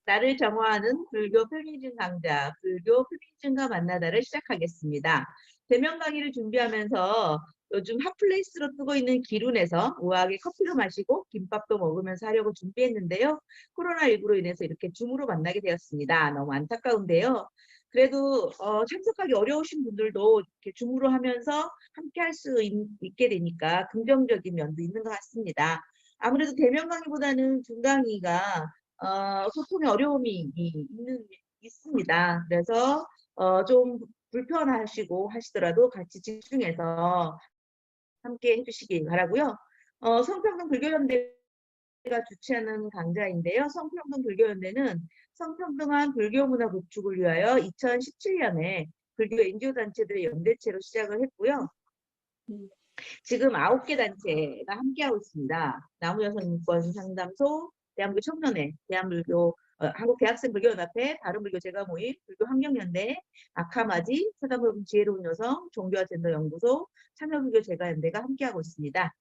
나를 정화하는 불교 페미니즘 강좌, 불교 페미니즘과 만나다를 시작하겠습니다. 대면 강의를 준비하면서 요즘 핫플레이스로 뜨고 있는 기룬에서 우아하게 커피도 마시고 김밥도 먹으면서 하려고 준비했는데요. 코로나19로 인해서 이렇게 줌으로 만나게 되었습니다. 너무 안타까운데요. 그래도 참석하기 어려우신 분들도 이렇게 줌으로 하면서 함께 할 수 있게 되니까 긍정적인 면도 있는 것 같습니다. 아무래도 대면 강의보다는 줌 강의가 소통에 어려움이 있습니다. 그래서 좀 불편하시고 하시더라도 같이 집중해서 함께 해주시기 바라고요. 성평등 불교연대가 주최하는 강좌인데요. 성평등 불교연대는 성평등한 불교문화 구축을 위하여 2017년에 불교 NGO 단체들의 연대체로 시작을 했고요. 지금 9개 단체가 함께하고 있습니다. 나무여성인권상담소, 대한불교 청년회, 한국대학생불교연합회, 바른불교 제과모임, 불교환경연대, 아카마지, 서다불교 지혜로운 여성, 종교와 젠더연구소, 참여불교 제과연대가 함께하고 있습니다.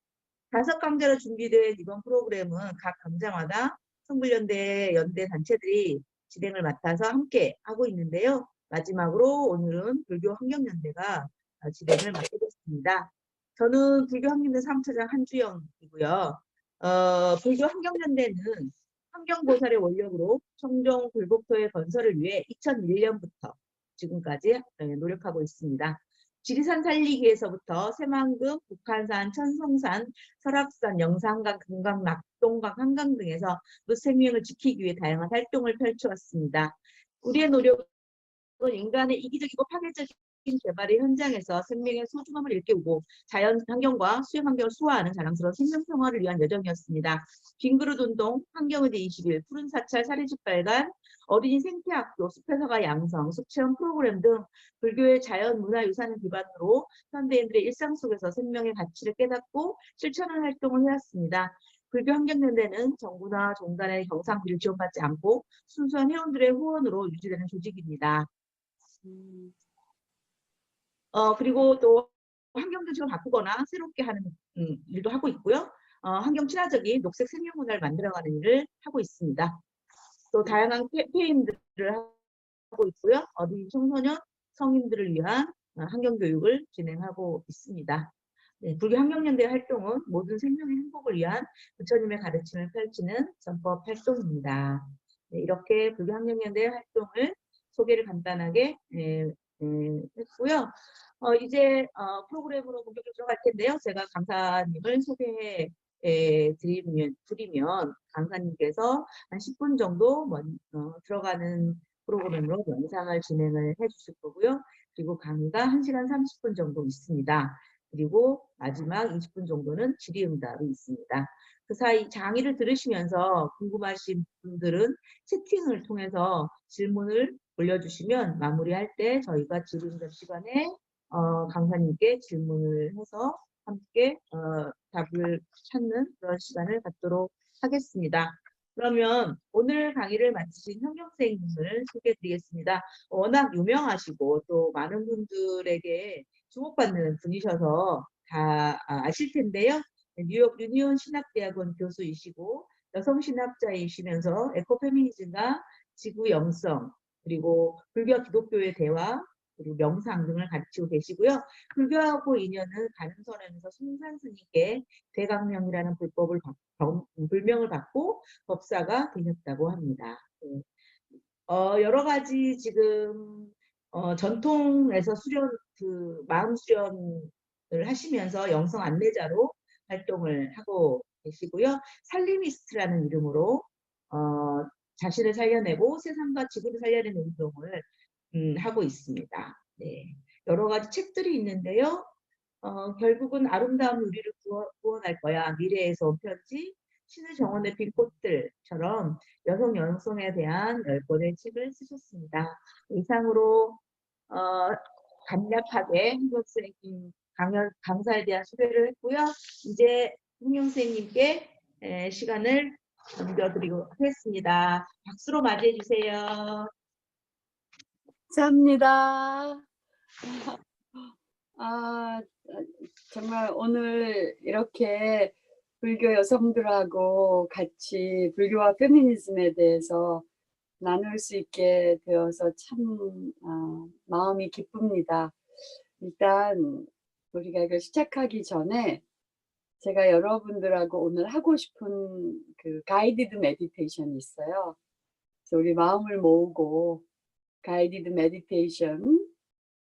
5강좌로 준비된 이번 프로그램은 각 강좌마다 성불연대 연대 단체들이 진행을 맡아서 함께 하고 있는데요. 마지막으로 오늘은 불교환경연대가 진행을 맡게 됐습니다. 저는 불교환경연대 3차장 한주영이고요. 불교환경연대는 환경보살의 원력으로 청정 불복토의 건설을 위해 2001년부터 지금까지 노력하고 있습니다. 지리산 살리기에서부터 새만금, 북한산, 천성산, 설악산, 영산강, 금강, 낙동강, 한강 등에서 생명을 지키기 위해 다양한 활동을 펼쳐왔습니다. 우리의 노력은 인간의 이기적이고 파괴적인 개발의 현장에서 생명의 소중함을 일깨우고 자연 환경과 수영 환경을 수호하는 자랑스러운 생명 평화를 위한 여정이었습니다. 빈 그릇 운동, 환경의대 20일, 푸른 사찰, 사례집 발간, 어린이 생태학교, 숲에서가 양성, 숲체험 프로그램 등 불교의 자연 문화 유산을 기반으로 현대인들의 일상 속에서 생명의 가치를 깨닫고 실천하는 활동을 해왔습니다. 불교 환경연대는 정부나 종단의 경상비를 지원받지 않고 순수한 회원들의 후원으로 유지되는 조직입니다. 그리고 또 환경정책을 바꾸거나 새롭게 하는 일도 하고 있고요. 환경 친화적인 녹색 생명문화를 만들어가는 일을 하고 있습니다. 또 다양한 캠페인들을 하고 있고요. 어린이 청소년, 성인들을 위한 환경교육을 진행하고 있습니다. 네, 불교 환경연대 활동은 모든 생명의 행복을 위한 부처님의 가르침을 펼치는 전법 활동입니다. 네, 이렇게 불교 환경연대 활동을 소개를 간단하게 했고요. 이제 프로그램으로 본격적으로 들어갈 텐데요. 제가 강사님을 소개해 드리면 강사님께서 한 10분 정도 들어가는 프로그램으로 영상을 진행을 해주실 거고요. 그리고 강의가 1시간 30분 정도 있습니다. 그리고 마지막 20분 정도는 질의응답이 있습니다. 그 사이 강의를 들으시면서 궁금하신 분들은 채팅을 통해서 질문을 올려주시면 마무리할 때 저희가 질의응답 시간에 강사님께 질문을 해서 함께 답을 찾는 그런 시간을 갖도록 하겠습니다. 그러면 오늘 강의를 마치신 현경생님을 소개해드리겠습니다. 워낙 유명하시고 또 많은 분들에게 주목받는 분이셔서 다 아실 텐데요. 뉴욕 유니온 신학대학원 교수이시고 여성신학자이시면서 에코페미니즘과 지구 영성 그리고 불교와 기독교의 대화 그리고 명상 등을 가르치고 계시고요. 불교하고 인연은 가능선언에서 숭산 스님께 대강명이라는 불명을 받고 법사가 되셨다고 합니다. 네. 여러 가지 지금 전통에서 마음 수련을 하시면서 영성 안내자로 활동을 하고 계시고요. 살리미스트라는 이름으로 자신을 살려내고 세상과 지구를 살려내는 운동을 하고 있습니다. 네. 여러 가지 책들이 있는데요. 결국은 아름다운 우리를 구원할 거야. 미래에서 온 편지, 신의 정원의 빈 꽃들처럼 여성에 대한 10권의 책을 쓰셨습니다. 이상으로 간략하게 홍경선생님 강사에 대한 소개를 했고요. 이제 홍경선생님께 시간을 넘겨드리고 하겠습니다. 박수로 맞이해 주세요. 감사합니다. 정말 오늘 이렇게 불교 여성들하고 같이 불교와 페미니즘에 대해서 나눌 수 있게 되어서 참 마음이 기쁩니다. 일단 우리가 이걸 시작하기 전에 제가 여러분들하고 오늘 하고 싶은 그 가이디드 메디테이션이 있어요. 그래서 우리 마음을 모으고 가이디드 메디테이션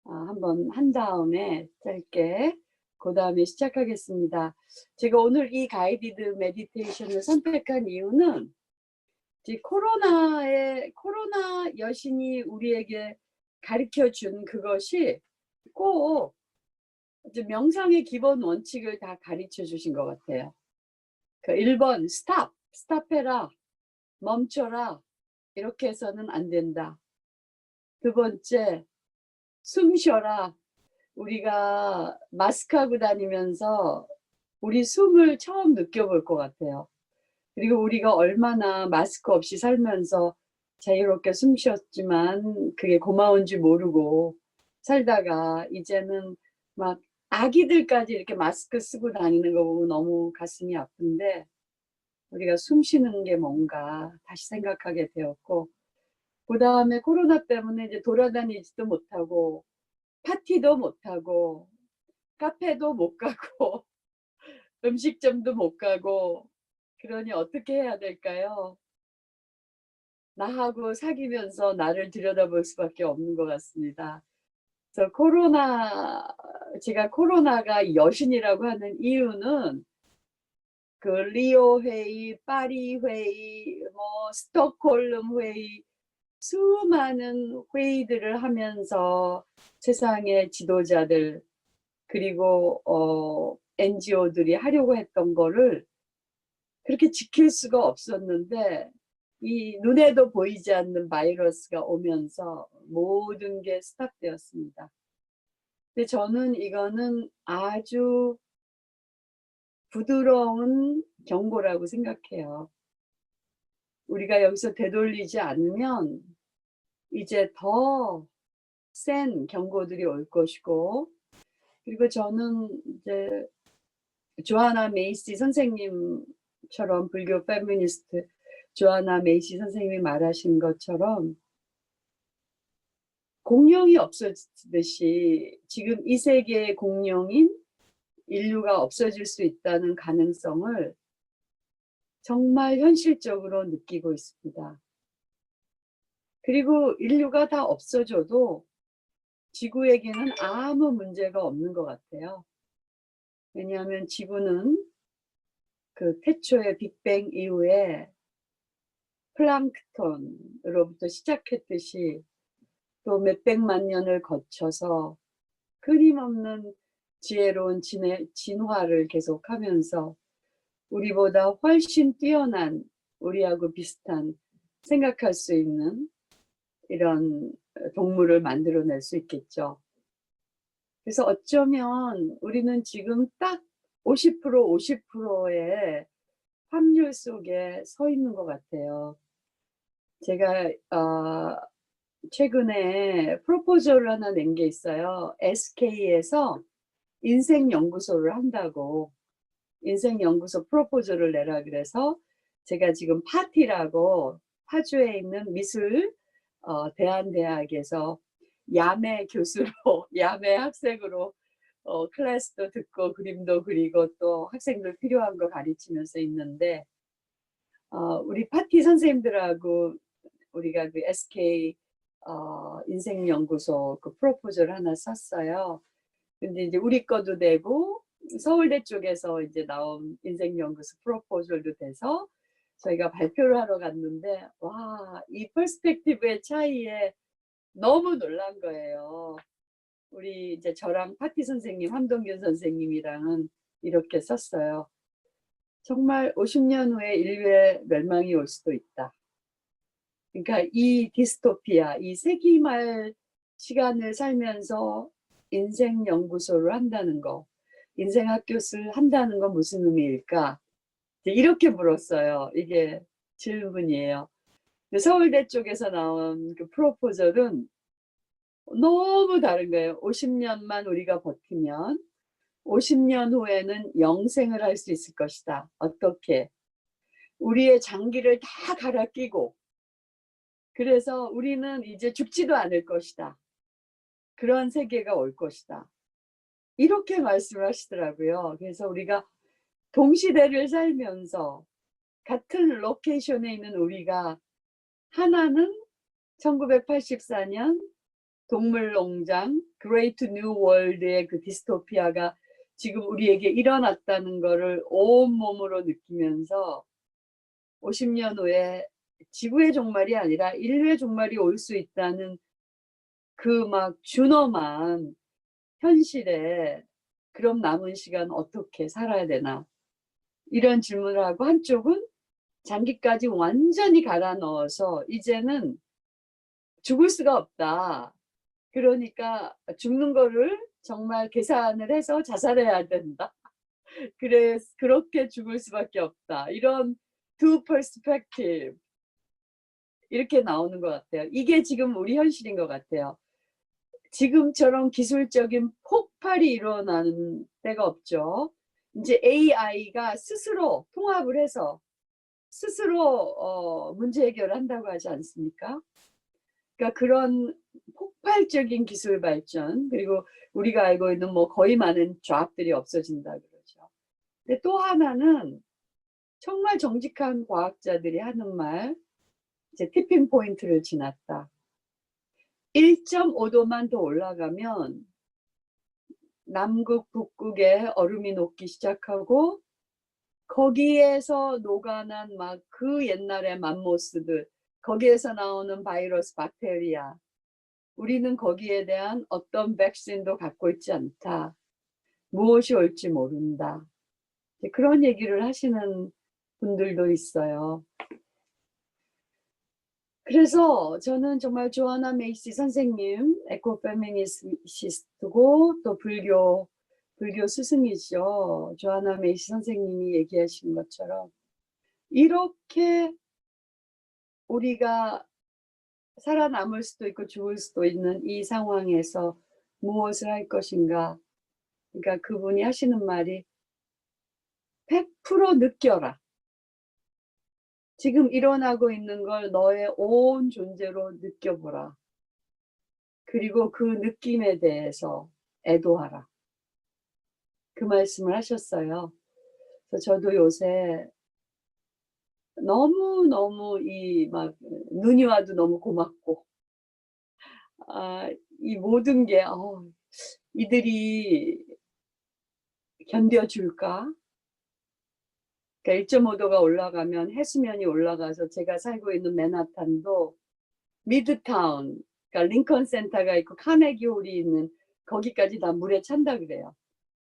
한번 한 다음에 짧게 그 다음에 시작하겠습니다. 제가 오늘 이 가이디드 메디테이션을 선택한 이유는 코로나 여신이 우리에게 가르쳐 준 그것이 꼭 이제 명상의 기본 원칙을 다 가르쳐 주신 것 같아요. 그 1번 스탑해라, 멈춰라, 이렇게 해서는 안 된다. 두 번째, 숨 쉬어라. 우리가 마스크하고 다니면서 우리 숨을 처음 느껴볼 것 같아요. 그리고 우리가 얼마나 마스크 없이 살면서 자유롭게 숨 쉬었지만 그게 고마운지 모르고 살다가 이제는 막 아기들까지 이렇게 마스크 쓰고 다니는 거 보면 너무 가슴이 아픈데 우리가 숨 쉬는 게 뭔가 다시 생각하게 되었고, 그 다음에 코로나 때문에 이제 돌아다니지도 못하고 파티도 못하고 카페도 못 가고 음식점도 못 가고, 그러니 어떻게 해야 될까요? 나하고 사귀면서 나를 들여다볼 수밖에 없는 것 같습니다. 그래서 제가 코로나가 여신이라고 하는 이유는 그 리오 회의, 파리 회의, 스톡홀름 회의, 수많은 회의들을 하면서 세상의 지도자들 그리고 NGO들이 하려고 했던 거를 그렇게 지킬 수가 없었는데 이 눈에도 보이지 않는 바이러스가 오면서 모든 게 스탑되었습니다. 근데 저는 이거는 아주 부드러운 경고라고 생각해요. 우리가 여기서 되돌리지 않으면 이제 더 센 경고들이 올 것이고, 그리고 저는 이제 조하나 메이시 선생님처럼 불교 페미니스트 조하나 메이시 선생님이 말하신 것처럼 공룡이 없어지듯이 지금 이 세계의 공룡인 인류가 없어질 수 있다는 가능성을 정말 현실적으로 느끼고 있습니다. 그리고 인류가 다 없어져도 지구에게는 아무 문제가 없는 것 같아요. 왜냐하면 지구는 그 태초의 빅뱅 이후에 플랑크톤으로부터 시작했듯이 또 몇백만 년을 거쳐서 끊임없는 지혜로운 진화를 계속하면서 우리보다 훨씬 뛰어난, 우리하고 비슷한 생각할 수 있는 이런 동물을 만들어낼 수 있겠죠. 그래서 어쩌면 우리는 지금 딱 50% 50%의 확률 속에 서 있는 것 같아요. 제가 최근에 프로포즈를 하나 낸 게 있어요. SK에서 인생연구소를 한다고, 인생연구소 프로포즈를 내라 그래서 제가 지금 파티라고 파주에 있는 미술 대한대학에서 야매 교수로 야매 학생으로 클래스도 듣고 그림도 그리고 또 학생들 필요한 거 가르치면서 있는데, 우리 파티 선생님들하고 우리가 그 SK 인생연구소 그 프로포즈를 하나 썼어요. 근데 이제 우리 거도 되고 서울대 쪽에서 이제 나온 인생연구소 프로포즈도 돼서 저희가 발표를 하러 갔는데, 와, 이 퍼스펙티브의 차이에 너무 놀란 거예요. 우리 이제 저랑 파티 선생님 함동균 선생님이랑은 이렇게 썼어요. 정말 50년 후에 인류의 멸망이 올 수도 있다. 그러니까 이 디스토피아, 이 세기말 시간을 살면서 인생연구소를 한다는 거, 인생학교를 한다는 건 무슨 의미일까? 이렇게 물었어요. 이게 질문이에요. 서울대 쪽에서 나온 그 프로포절은 너무 다른 거예요. 50년만 우리가 버티면 50년 후에는 영생을 할 수 있을 것이다. 어떻게? 우리의 장기를 다 갈아 끼고 그래서 우리는 이제 죽지도 않을 것이다. 그런 세계가 올 것이다. 이렇게 말씀을 하시더라고요. 그래서 우리가 동시대를 살면서 같은 로케이션에 있는 우리가 하나는 1984년 동물농장, 그레이트 뉴 월드의 그 디스토피아가 지금 우리에게 일어났다는 것을 온몸으로 느끼면서 50년 후에 지구의 종말이 아니라 인류의 종말이 올 수 있다는 그 막 준엄한 현실에 그럼 남은 시간 어떻게 살아야 되나 이런 질문을 하고, 한쪽은 장기까지 완전히 갈아 넣어서 이제는 죽을 수가 없다. 그러니까 죽는 거를 정말 계산을 해서 자살해야 된다. 그래, 그렇게 죽을 수밖에 없다. 이런 두 퍼스펙티브 이렇게 나오는 것 같아요. 이게 지금 우리 현실인 것 같아요. 지금처럼 기술적인 폭발이 일어나는 때가 없죠. 이제 AI가 스스로 통합을 해서 스스로 문제 해결을 한다고 하지 않습니까? 그러니까 그런 폭발적인 기술 발전, 그리고 우리가 알고 있는 뭐 거의 많은 잡들이 없어진다 그러죠. 근데 또 하나는 정말 정직한 과학자들이 하는 말, 이제 티핑 포인트를 지났다. 1.5도만 더 올라가면 남극, 북극에 얼음이 녹기 시작하고 거기에서 녹아난 막 그 옛날의 맘모스들, 거기에서 나오는 바이러스, 박테리아, 우리는 거기에 대한 어떤 백신도 갖고 있지 않다. 무엇이 올지 모른다. 그런 얘기를 하시는 분들도 있어요. 그래서 저는 정말 조아나 메이시 선생님, 에코페미니스트고 또 불교 스승이죠. 조아나 메이시 선생님이 얘기하신 것처럼 이렇게 우리가 살아남을 수도 있고 죽을 수도 있는 이 상황에서 무엇을 할 것인가. 그러니까 그분이 하시는 말이 100% 느껴라. 지금 일어나고 있는 걸 너의 온 존재로 느껴보라. 그리고 그 느낌에 대해서 애도하라. 그 말씀을 하셨어요. 그래서 저도 요새 너무너무 막 눈이 와도 너무 고맙고, 이 모든 게 이들이 견뎌줄까? 그러니까 1.5도가 올라가면 해수면이 올라가서 제가 살고 있는 맨하탄도 미드타운, 그러니까 링컨 센터가 있고 카네기 홀이 있는 거기까지 다 물에 찬다 그래요.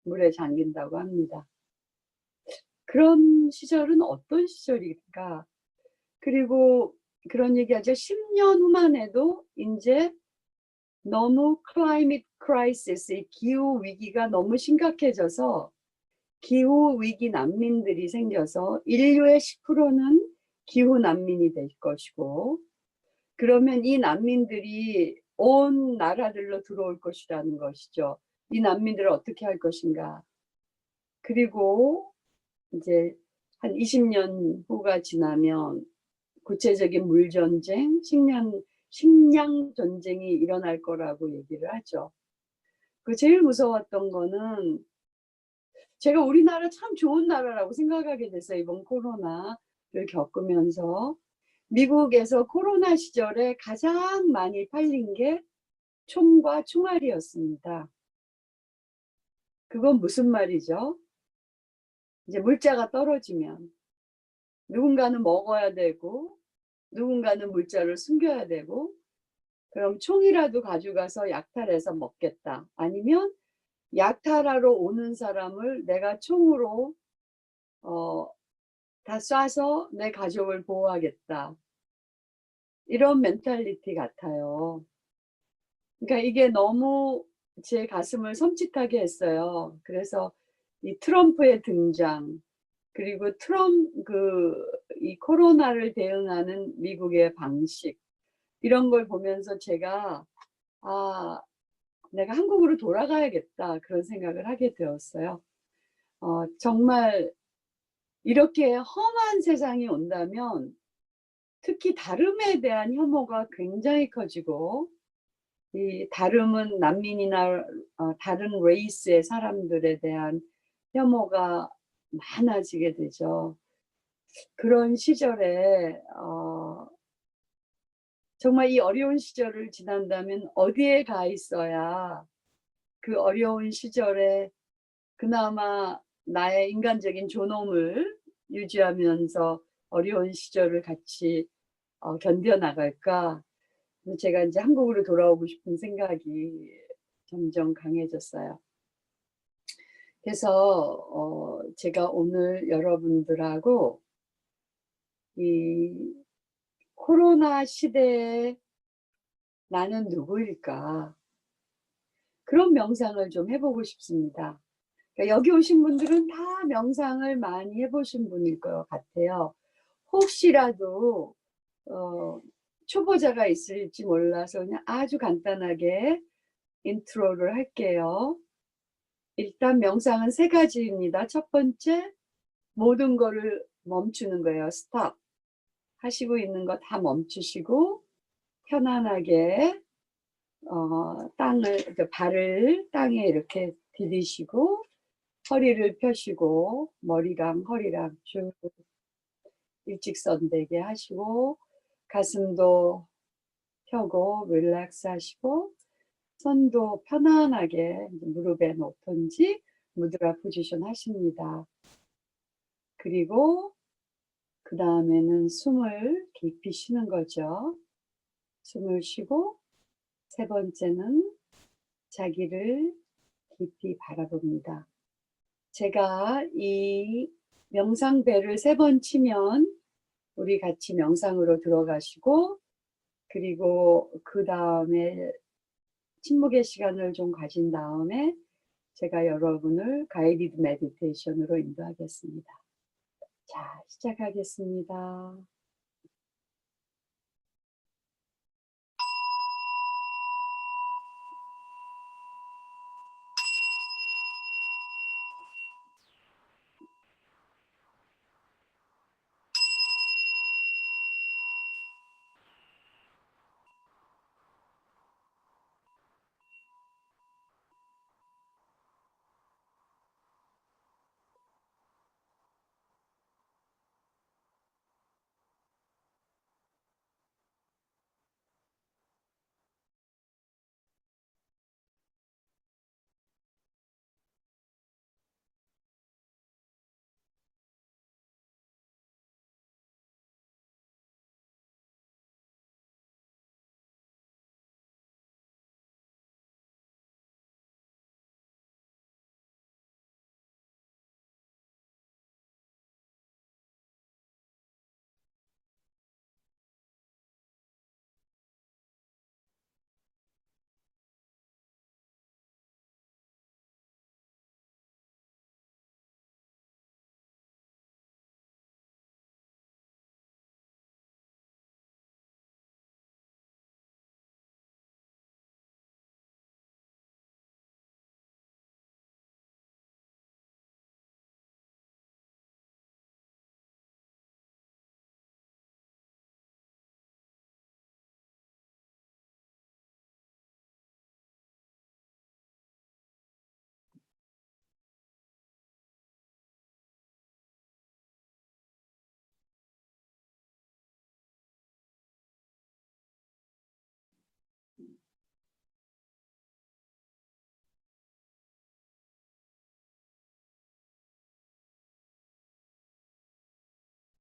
물에 잠긴다고 합니다. 그런 시절은 어떤 시절일까? 그리고 그런 얘기하죠. 10년 후만 해도 이제 너무 클라이밋 크라이시스, 기후 위기가 너무 심각해져서 기후 위기 난민들이 생겨서 인류의 10%는 기후 난민이 될 것이고, 그러면 이 난민들이 온 나라들로 들어올 것이라는 것이죠. 이 난민들을 어떻게 할 것인가. 그리고 이제 한 20년 후가 지나면 구체적인 물전쟁, 식량 전쟁이 일어날 거라고 얘기를 하죠. 그 제일 무서웠던 거는 제가 우리나라 참 좋은 나라라고 생각하게 됐어요. 이번 코로나를 겪으면서. 미국에서 코로나 시절에 가장 많이 팔린 게 총과 총알이었습니다. 그건 무슨 말이죠? 이제 물자가 떨어지면 누군가는 먹어야 되고 누군가는 물자를 숨겨야 되고, 그럼 총이라도 가져가서 약탈해서 먹겠다. 아니면 약탈하러 오는 사람을 내가 총으로 다 쏴서 내 가족을 보호하겠다. 이런 멘탈리티 같아요. 그러니까 이게 너무 제 가슴을 섬찟하게 했어요. 그래서 이 트럼프의 등장, 그리고 이 코로나를 대응하는 미국의 방식, 이런 걸 보면서 제가 내가 한국으로 돌아가야겠다, 그런 생각을 하게 되었어요. 정말 이렇게 험한 세상이 온다면 특히 다름에 대한 혐오가 굉장히 커지고, 이 다름은 난민이나 다른 레이스의 사람들에 대한 혐오가 많아지게 되죠. 그런 시절에 정말 이 어려운 시절을 지난다면 어디에 가 있어야 그 어려운 시절에 그나마 나의 인간적인 존엄을 유지하면서 어려운 시절을 같이 견뎌나갈까. 제가 이제 한국으로 돌아오고 싶은 생각이 점점 강해졌어요. 그래서 제가 오늘 여러분들하고 이 코로나 시대에 나는 누구일까? 그런 명상을 좀 해보고 싶습니다. 그러니까 여기 오신 분들은 다 명상을 많이 해보신 분일 것 같아요. 혹시라도 초보자가 있을지 몰라서 그냥 아주 간단하게 인트로를 할게요. 일단 명상은 3가지입니다. 첫 번째, 모든 거를 멈추는 거예요. 스탑. 하시고 있는 거 다 멈추시고 편안하게 발을 땅에 이렇게 디디시고 허리를 펴시고 머리랑 허리랑 쭉 일직선 되게 하시고 가슴도 펴고 릴렉스 하시고 손도 편안하게 무릎에 놓든지 무드라 포지션 하십니다. 그리고 그 다음에는 숨을 깊이 쉬는 거죠. 숨을 쉬고 3번째는 자기를 깊이 바라봅니다. 제가 이 명상벨을 3번 치면 우리 같이 명상으로 들어가시고 그리고 그 다음에 침묵의 시간을 좀 가진 다음에 제가 여러분을 가이디드 메디테이션으로 인도하겠습니다. 자, 시작하겠습니다.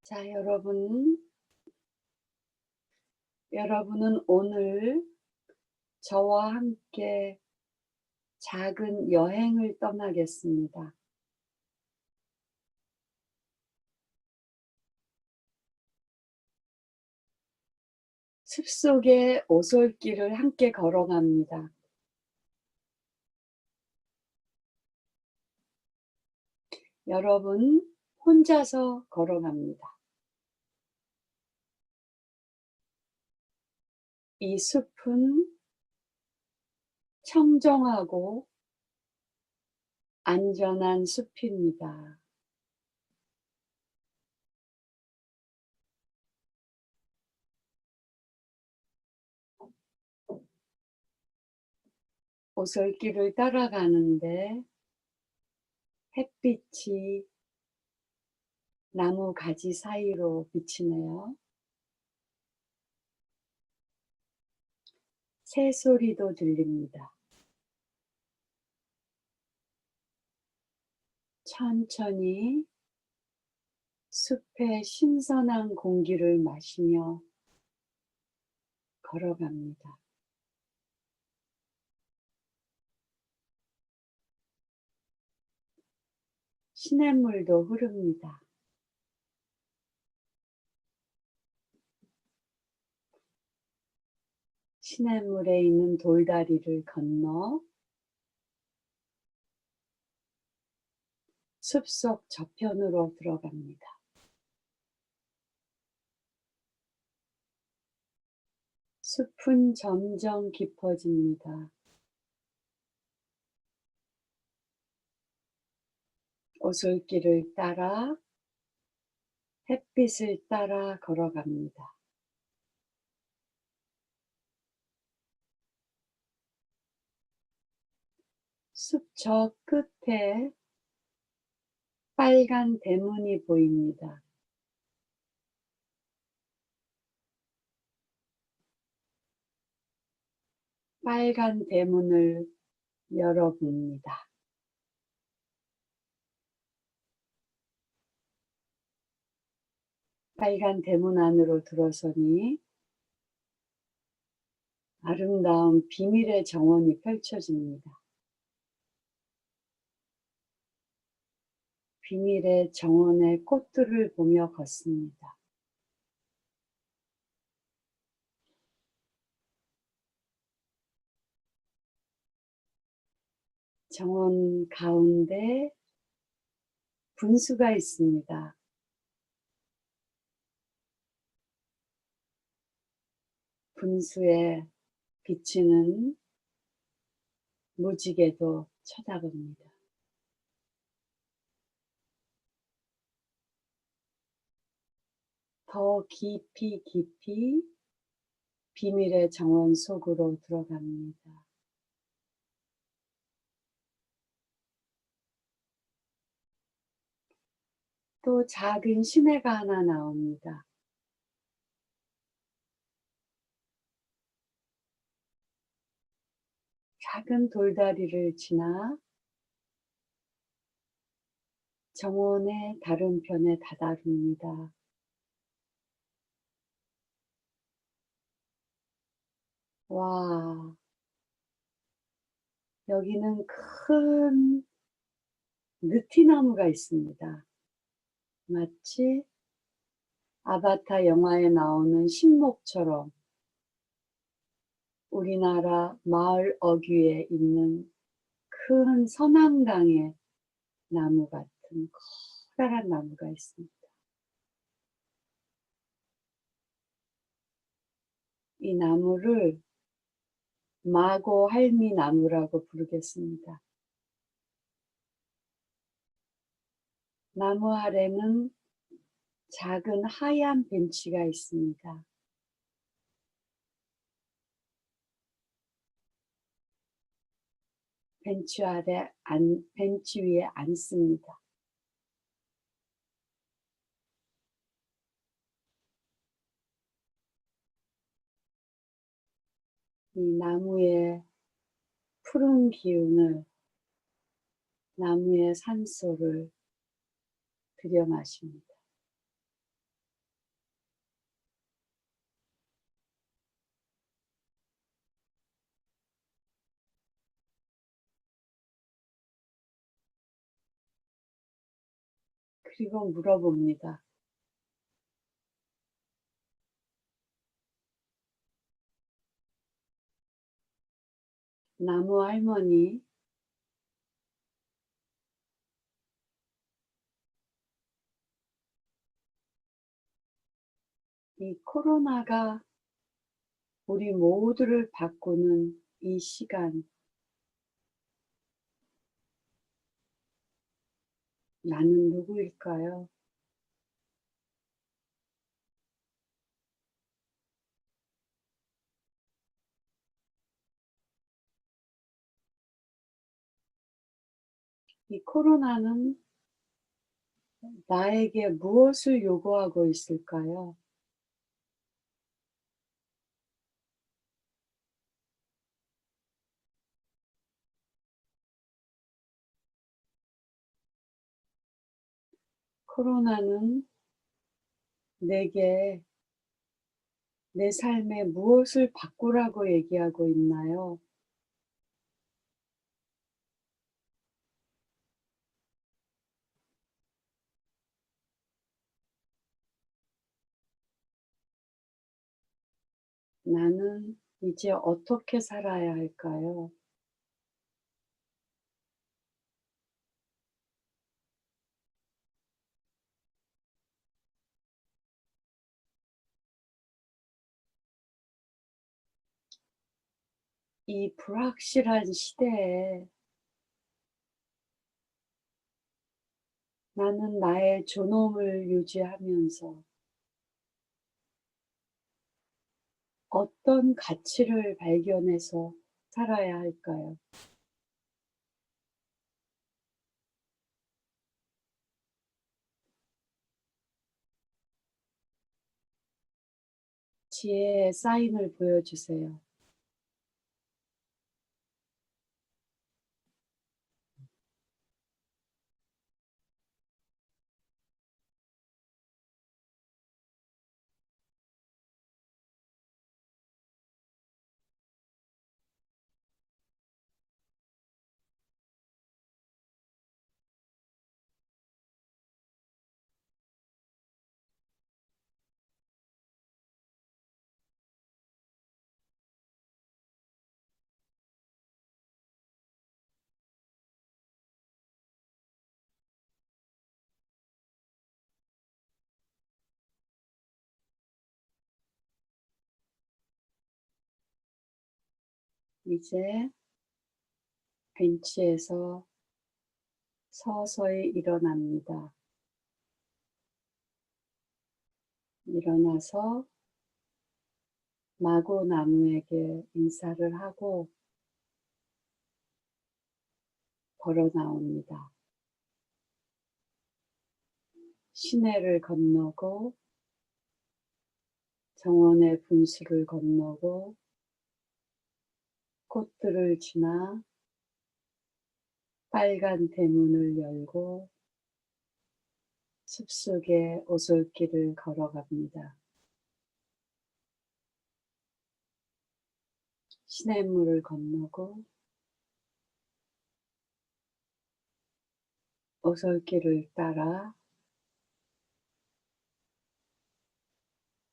자, 여러분은 오늘 저와 함께 작은 여행을 떠나겠습니다. 숲속의 오솔길을 함께 걸어갑니다. 여러분 혼자서 걸어갑니다. 이 숲은 청정하고 안전한 숲입니다. 오솔길을 따라가는데 햇빛이 나무 가지 사이로 비치네요. 새소리도 들립니다. 천천히 숲의 신선한 공기를 마시며 걸어갑니다. 시냇물도 흐릅니다. 시냇물에 있는 돌다리를 건너 숲속 저편으로 들어갑니다. 숲은 점점 깊어집니다. 오솔길을 따라 햇빛을 따라 걸어갑니다. 숲 저 끝에 빨간 대문이 보입니다. 빨간 대문을 열어봅니다. 빨간 대문 안으로 들어서니 아름다운 비밀의 정원이 펼쳐집니다. 비밀의 정원의 꽃들을 보며 걷습니다. 정원 가운데 분수가 있습니다. 분수에 비치는 무지개도 쳐다봅니다. 더 깊이 깊이 비밀의 정원 속으로 들어갑니다. 또 작은 시내가 하나 나옵니다. 작은 돌다리를 지나 정원의 다른 편에 다다릅니다. 와, 여기는 큰 느티나무가 있습니다. 마치 아바타 영화에 나오는 신목처럼 우리나라 마을 어귀에 있는 큰 선앙당의 나무 같은 커다란 나무가 있습니다. 이 나무를 마고 할미 나무라고 부르겠습니다. 나무 아래는 작은 하얀 벤치가 있습니다. 벤치 위에 앉습니다. 이 나무의 푸른 기운을, 나무의 산소를 들여 마십니다. 그리고 물어봅니다. 나무 할머니, 이 코로나가 우리 모두를 바꾸는 이 시간, 나는 누구일까요? 이 코로나는 나에게 무엇을 요구하고 있을까요? 코로나는 내게 내 삶에 무엇을 바꾸라고 얘기하고 있나요? 나는 이제 어떻게 살아야 할까요? 이 불확실한 시대에 나는 나의 존엄을 유지하면서 어떤 가치를 발견해서 살아야 할까요? 지혜의 사인을 보여주세요. 이제 벤치에서 서서히 일어납니다. 일어나서 마구 나무에게 인사를 하고 걸어 나옵니다. 시내를 건너고 정원의 분수를 건너고 꽃들을 지나 빨간 대문을 열고 숲속의 오솔길을 걸어갑니다. 시냇물을 건너고 오솔길을 따라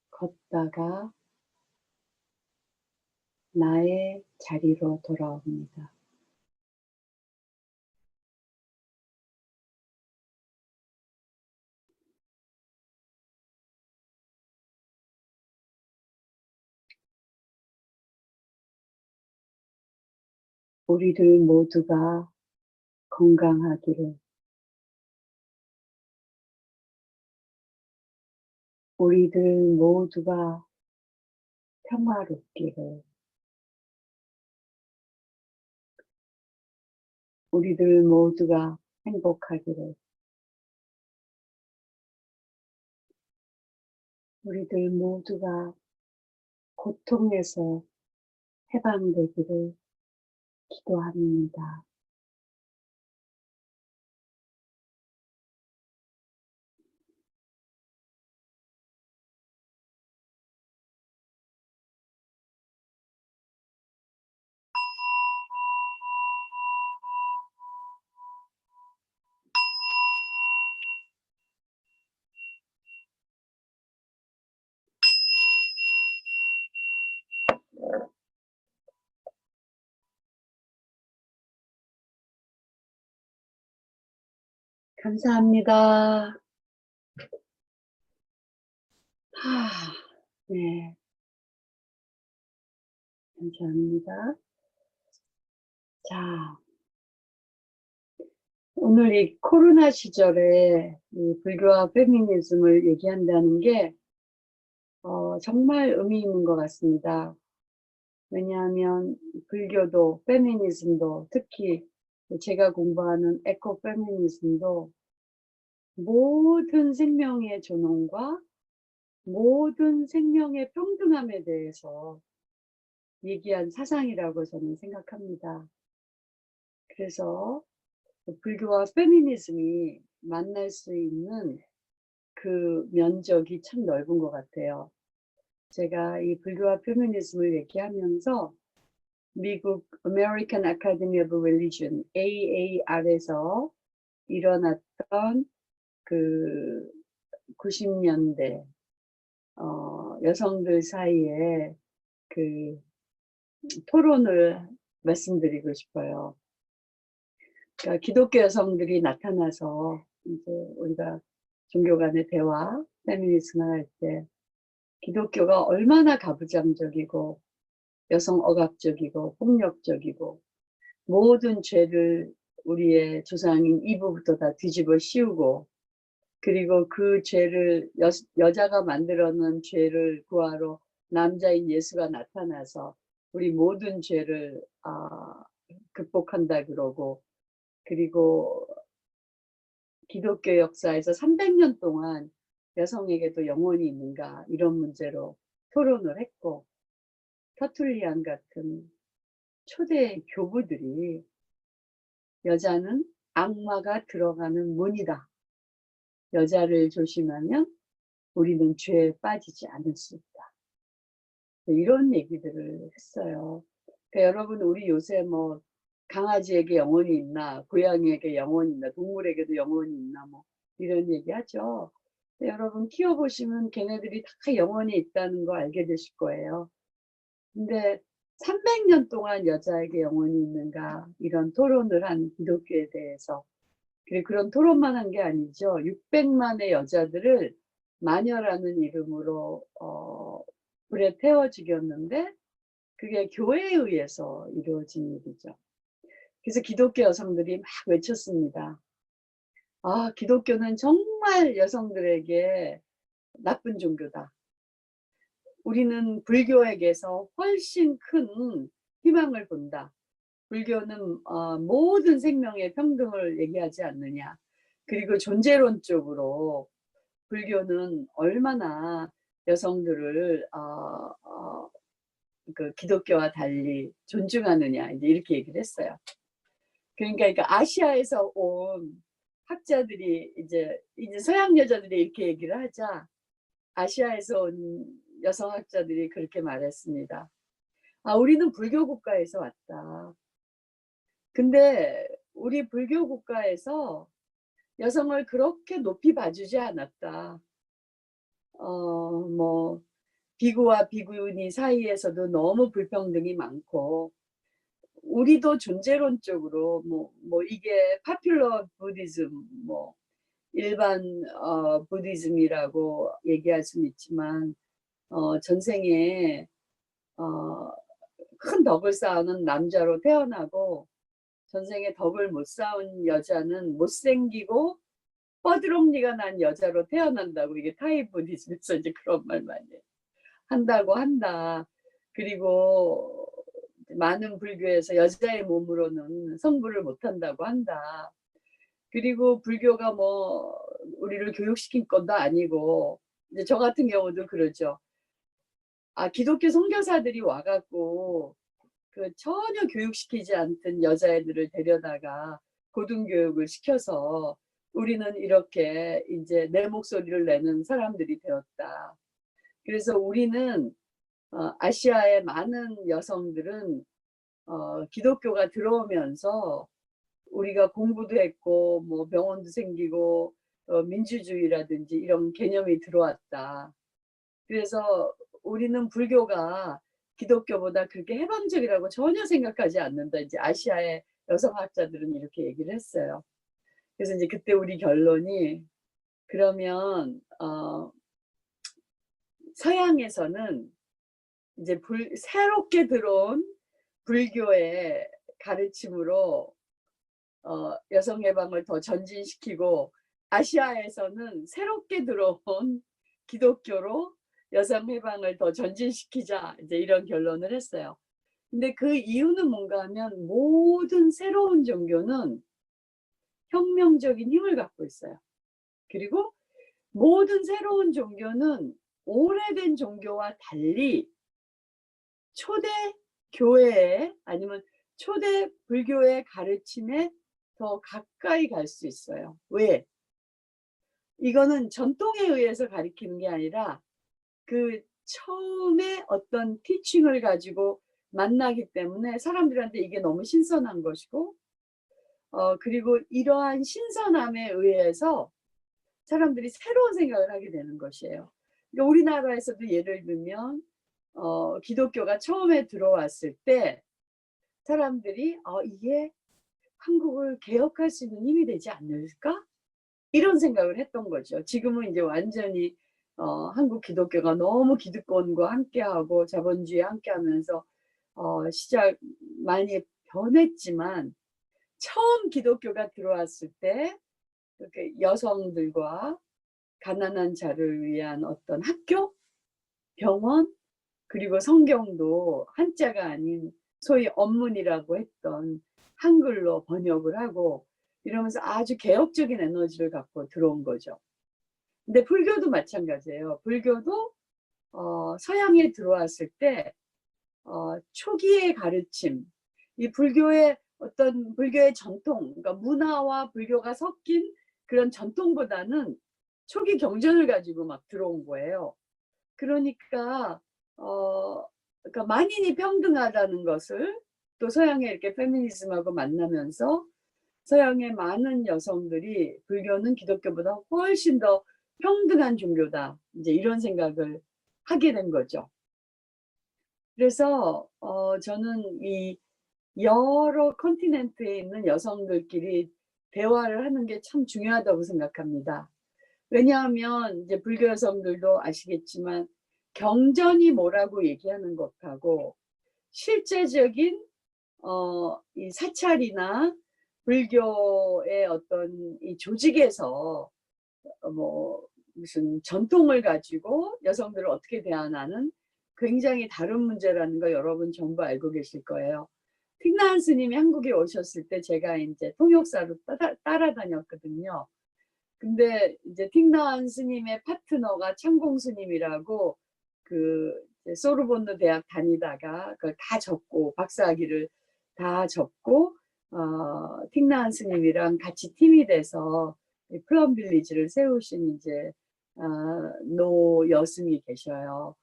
걷다가 나의 자리로 돌아옵니다. 우리들 모두가 건강하기를, 우리들 모두가 평화롭기를, 우리들 모두가 행복하기를, 우리들 모두가 고통에서 해방되기를 기도합니다. 감사합니다. 네, 감사합니다. 자, 오늘 이 코로나 시절에 이 불교와 페미니즘을 얘기한다는 게 정말 의미 있는 것 같습니다. 왜냐하면 불교도 페미니즘도 특히 제가 공부하는 에코페미니즘도 모든 생명의 존엄과 모든 생명의 평등함에 대해서 얘기한 사상이라고 저는 생각합니다. 그래서 불교와 페미니즘이 만날 수 있는 그 면적이 참 넓은 것 같아요. 제가 이 불교와 페미니즘을 얘기하면서 미국 American Academy of Religion, AAR에서 일어났던 그 90년대 여성들 사이에 그 토론을 말씀드리고 싶어요. 그러니까 기독교 여성들이 나타나서 이제 우리가 종교 간의 대화, 페미니즘을 할 때 기독교가 얼마나 가부장적이고 여성 억압적이고 폭력적이고 모든 죄를 우리의 조상인 이브부터 다 뒤집어 씌우고 그리고 그 죄를 여자가 만들어 놓은 죄를 구하러 남자인 예수가 나타나서 우리 모든 죄를 극복한다 그러고 그리고 기독교 역사에서 300년 동안 여성에게도 영혼이 있는가 이런 문제로 토론을 했고 터툴리안 같은 초대 교부들이 여자는 악마가 들어가는 문이다. 여자를 조심하면 우리는 죄에 빠지지 않을 수 있다. 이런 얘기들을 했어요. 그러니까 여러분 우리 요새 뭐 강아지에게 영혼이 있나 고양이에게 영혼이 있나 동물에게도 영혼이 있나 뭐 이런 얘기 하죠. 여러분 키워보시면 걔네들이 다 영혼이 있다는 거 알게 되실 거예요. 근데 300년 동안 여자에게 영혼이 있는가 이런 토론을 한 기독교에 대해서 그리고 그런 토론만 한 게 아니죠. 600만의 여자들을 마녀라는 이름으로 불에 태워 죽였는데 그게 교회에 의해서 이루어진 일이죠. 그래서 기독교 여성들이 막 외쳤습니다. 기독교는 정말 여성들에게 나쁜 종교다. 우리는 불교에게서 훨씬 큰 희망을 본다. 불교는 모든 생명의 평등을 얘기하지 않느냐. 그리고 존재론적으로 불교는 얼마나 여성들을 그 기독교와 달리 존중하느냐 이제 이렇게 얘기를 했어요. 그러니까 아시아에서 온 학자들이 이제 서양 여자들이 이렇게 얘기를 하자 아시아에서 온 여성 학자들이 그렇게 말했습니다. 우리는 불교 국가에서 왔다. 근데 우리 불교 국가에서 여성을 그렇게 높이 봐주지 않았다. 뭐 비구와 비구니 사이에서도 너무 불평등이 많고 우리도 존재론적으로 뭐 이게 파퓰러 부디즘 뭐 일반 부디즘이라고 얘기할 수는 있지만 전생에 큰 덕을 쌓는 남자로 태어나고 전생에 덕을 못 쌓은 여자는 못생기고 뻐드렁니가 난 여자로 태어난다고 이게 타이 부디즘에서 이제 그런 말 많이 한다고 한다. 그리고 많은 불교에서 여자의 몸으로는 성불을 못한다고 한다. 그리고 불교가 뭐 우리를 교육시킨 것도 아니고 이제 저 같은 경우도 그러죠. 기독교 선교사들이 와갖고 그 전혀 교육시키지 않던 여자애들을 데려다가 고등교육을 시켜서 우리는 이렇게 이제 내 목소리를 내는 사람들이 되었다. 그래서 우리는 아시아의 많은 여성들은 기독교가 들어오면서 우리가 공부도 했고 뭐 병원도 생기고 민주주의라든지 이런 개념이 들어왔다. 그래서 우리는 불교가 기독교보다 그렇게 해방적이라고 전혀 생각하지 않는다. 이제 아시아의 여성학자들은 이렇게 얘기를 했어요. 그래서 이제 그때 우리 결론이 그러면 서양에서는 이제 새롭게 들어온 불교의 가르침으로 여성 해방을 더 전진시키고 아시아에서는 새롭게 들어온 기독교로 여성 해방을 더 전진시키자 이제 이런 결론을 했어요. 근데 그 이유는 뭔가 하면 모든 새로운 종교는 혁명적인 힘을 갖고 있어요. 그리고 모든 새로운 종교는 오래된 종교와 달리 초대 교회에 아니면 초대 불교의 가르침에 더 가까이 갈 수 있어요. 왜? 이거는 전통에 의해서 가리키는 게 아니라 그 처음에 어떤 티칭을 가지고 만나기 때문에 사람들한테 이게 너무 신선한 것이고, 그리고 이러한 신선함에 의해서 사람들이 새로운 생각을 하게 되는 것이에요. 그러니까 우리나라에서도 예를 들면 기독교가 처음에 들어왔을 때 사람들이 이게 한국을 개혁할 수 있는 힘이 되지 않을까? 이런 생각을 했던 거죠. 지금은 이제 완전히 한국 기독교가 너무 기득권과 함께하고 자본주의에 함께하면서 시작 많이 변했지만, 처음 기독교가 들어왔을 때 이렇게 여성들과 가난한 자를 위한 어떤 학교, 병원, 그리고 성경도 한자가 아닌 소위 언문이라고 했던 한글로 번역을 하고 이러면서 아주 개혁적인 에너지를 갖고 들어온 거죠. 근데 불교도 마찬가지예요. 불교도 서양에 들어왔을 때 초기의 가르침, 이 불교의 어떤 불교의 전통, 그러니까 문화와 불교가 섞인 그런 전통보다는 초기 경전을 가지고 막 들어온 거예요. 그러니까 그러니까 만인이 평등하다는 것을 또 서양의 이렇게 페미니즘하고 만나면서 서양의 많은 여성들이 불교는 기독교보다 훨씬 더 평등한 종교다, 이제 이런 생각을 하게 된 거죠. 그래서 저는 이 여러 컨티넨트에 있는 여성들끼리 대화를 하는 게 참 중요하다고 생각합니다. 왜냐하면 이제 불교 여성들도 아시겠지만 경전이 뭐라고 얘기하는 것하고 실제적인 이 사찰이나 불교의 어떤 이 조직에서 뭐 무슨 전통을 가지고 여성들을 어떻게 대하나는 굉장히 다른 문제라는 거 여러분 전부 알고 계실 거예요. 틱나은 스님이 한국에 오셨을 때 제가 이제 통역사로 따라다녔거든요. 근데 이제 틱나은 스님의 파트너가 창공 스님이라고 그 소르본느 대학 다니다가 그걸 다 접고 박사학위를 다 접고 틱나은 스님이랑 같이 팀이 돼서 플럼 빌리지를 세우신 이제 노 여승이 계셔요.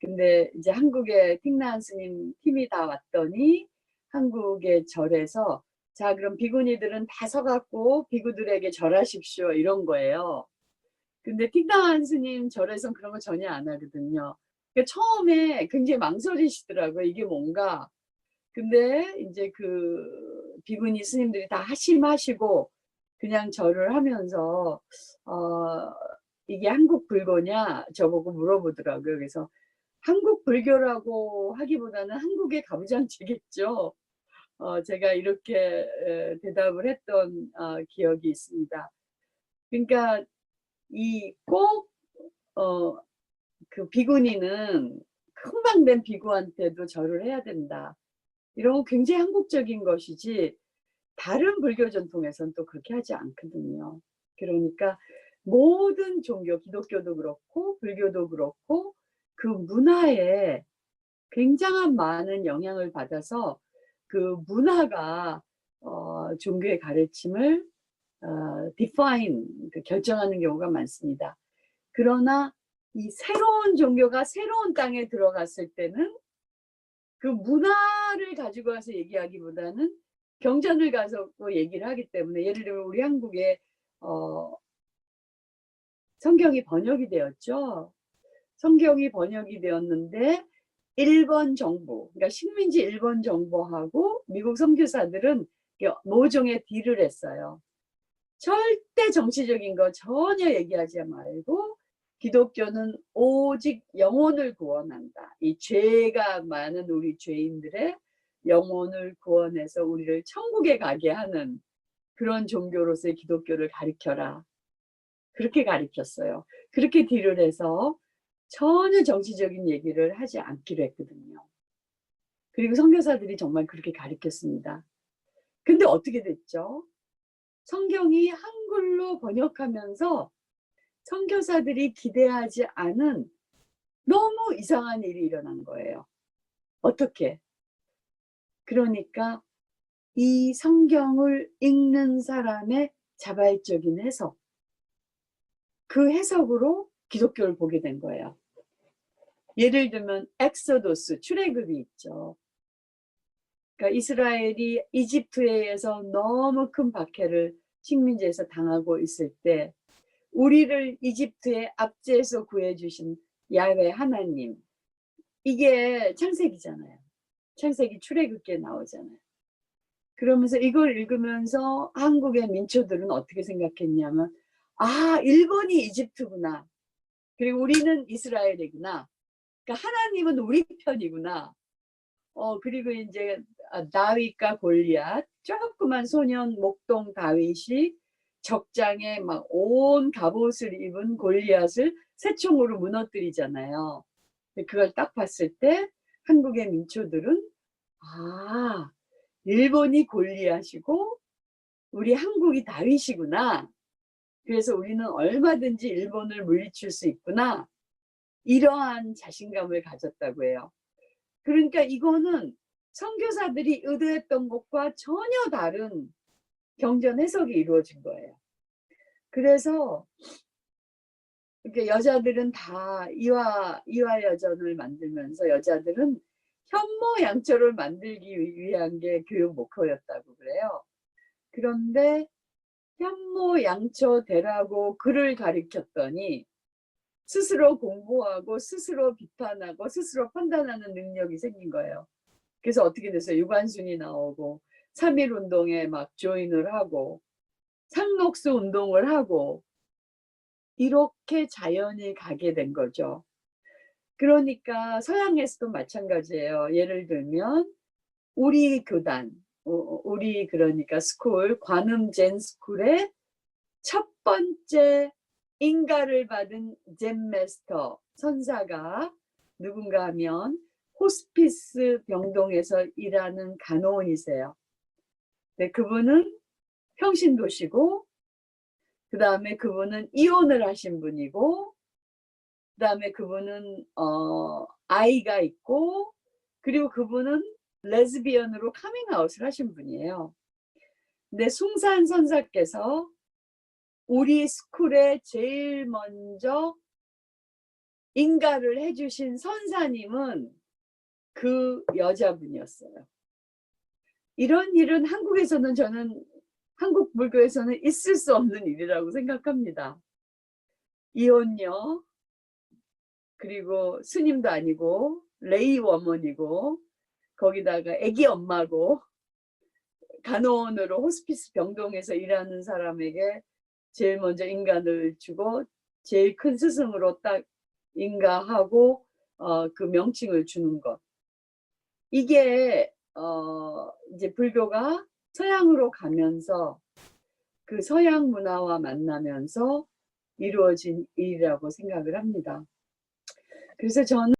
근데 이제 한국에 틱나은 스님 팀이 다 왔더니 한국의 절에서 자, 그럼 비구니들은 다 서갖고 비구들에게 절하십시오, 이런 거예요. 근데 틱나은 스님 절에선 그런 거 전혀 안 하거든요. 그러니까 처음에 굉장히 망설이시더라고요. 이게 뭔가. 근데 이제 그 비구니 스님들이 다 하심하시고 그냥 절을 하면서 이게 한국 불교냐 저보고 물어보더라고요. 그래서 한국 불교라고 하기보다는 한국의 가부장제겠죠. 제가 이렇게 대답을 했던 기억이 있습니다. 그러니까 이 꼭 그 비구니는 큰방된 비구한테도 절을 해야 된다, 이런 거 굉장히 한국적인 것이지 다른 불교 전통에서는 또 그렇게 하지 않거든요. 그러니까 모든 종교, 기독교도 그렇고 불교도 그렇고 그 문화에 굉장한 많은 영향을 받아서 그 문화가 종교의 가르침을 define, 결정하는 경우가 많습니다. 그러나 이 새로운 종교가 새로운 땅에 들어갔을 때는 그 문화를 가지고 와서 얘기하기보다는 경전을 가지고 얘기를 하기 때문에, 예를 들면 우리 한국에 성경이 번역이 되었죠. 성경이 번역이 되었는데 일본 정부, 그러니까 식민지 일본 정부하고 미국 선교사들은 모종의 딜을 했어요. 절대 정치적인 거 전혀 얘기하지 말고 기독교는 오직 영혼을 구원한다. 이 죄가 많은 우리 죄인들의 영혼을 구원해서 우리를 천국에 가게 하는 그런 종교로서의 기독교를 가르쳐라. 그렇게 가르쳤어요. 그렇게 딜을 해서 전혀 정치적인 얘기를 하지 않기로 했거든요. 그리고 선교사들이 정말 그렇게 가르쳤습니다. 근데 어떻게 됐죠? 성경이 한글로 번역하면서 선교사들이 기대하지 않은 너무 이상한 일이 일어난 거예요. 어떻게? 그러니까 이 성경을 읽는 사람의 자발적인 해석, 그 해석으로 기독교를 보게 된 거예요. 예를 들면 엑소도스, 출애굽이 있죠. 그러니까 이스라엘이 이집트에 의해서 너무 큰 박해를 식민지에서 당하고 있을 때 우리를 이집트의 압제에서 구해주신 야훼 하나님, 이게 창세기잖아요. 창세기 출애굽기에 나오잖아요. 그러면서 이걸 읽으면서 한국의 민초들은 어떻게 생각했냐면, 아, 일본이 이집트구나. 그리고 우리는 이스라엘이구나. 그러니까 하나님은 우리 편이구나. 그리고 이제 다윗과 골리앗, 조그만 소년 목동 다윗이 적장에 막 온 갑옷을 입은 골리앗을 새총으로 무너뜨리잖아요. 그걸 딱 봤을 때 한국의 민초들은, 아, 일본이 골리앗이고 우리 한국이 다윗이구나. 그래서 우리는 얼마든지 일본을 물리칠 수 있구나. 이러한 자신감을 가졌다고 해요. 그러니까 이거는 선교사들이 의도했던 것과 전혀 다른 경전 해석이 이루어진 거예요. 그래서 이렇게 여자들은 다 이화여전을 만들면서 여자들은 현모양처를 만들기 위한 게 교육 목표였다고 그래요. 그런데 현모양처 되라고 글을 가르쳤더니 스스로 공부하고 스스로 비판하고 스스로 판단하는 능력이 생긴 거예요. 그래서 어떻게 됐어요? 유관순이 나오고 3.1 운동에 막 조인을 하고 상록수 운동을 하고 이렇게 자연이 가게 된 거죠. 그러니까 서양에서도 마찬가지예요. 예를 들면 우리 교단, 우리 그러니까 스쿨, 관음 젠 스쿨의 첫 번째 인가를 받은 젠 마스터 선사가 누군가 하면 호스피스 병동에서 일하는 간호원이세요. 네, 그분은 평신도시고, 그 다음에 그분은 이혼을 하신 분이고, 그 다음에 그분은 아이가 있고, 그리고 그분은 레즈비언으로 카밍아웃을 하신 분이에요. 근데 숭산 선사께서 우리 스쿨에 제일 먼저 인가를 해주신 선사님은 그 여자분이었어요. 이런 일은 한국에서는 저는 한국 불교에서는 있을 수 없는 일이라고 생각합니다. 이혼녀, 그리고 스님도 아니고 레이 워먼이고 거기다가 아기 엄마고 간호원으로 호스피스 병동에서 일하는 사람에게 제일 먼저 인간을 주고 제일 큰 스승으로 딱 인가하고 그 명칭을 주는 것. 이게 이제 불교가 서양으로 가면서 그 서양 문화와 만나면서 이루어진 일이라고 생각을 합니다. 그래서 저는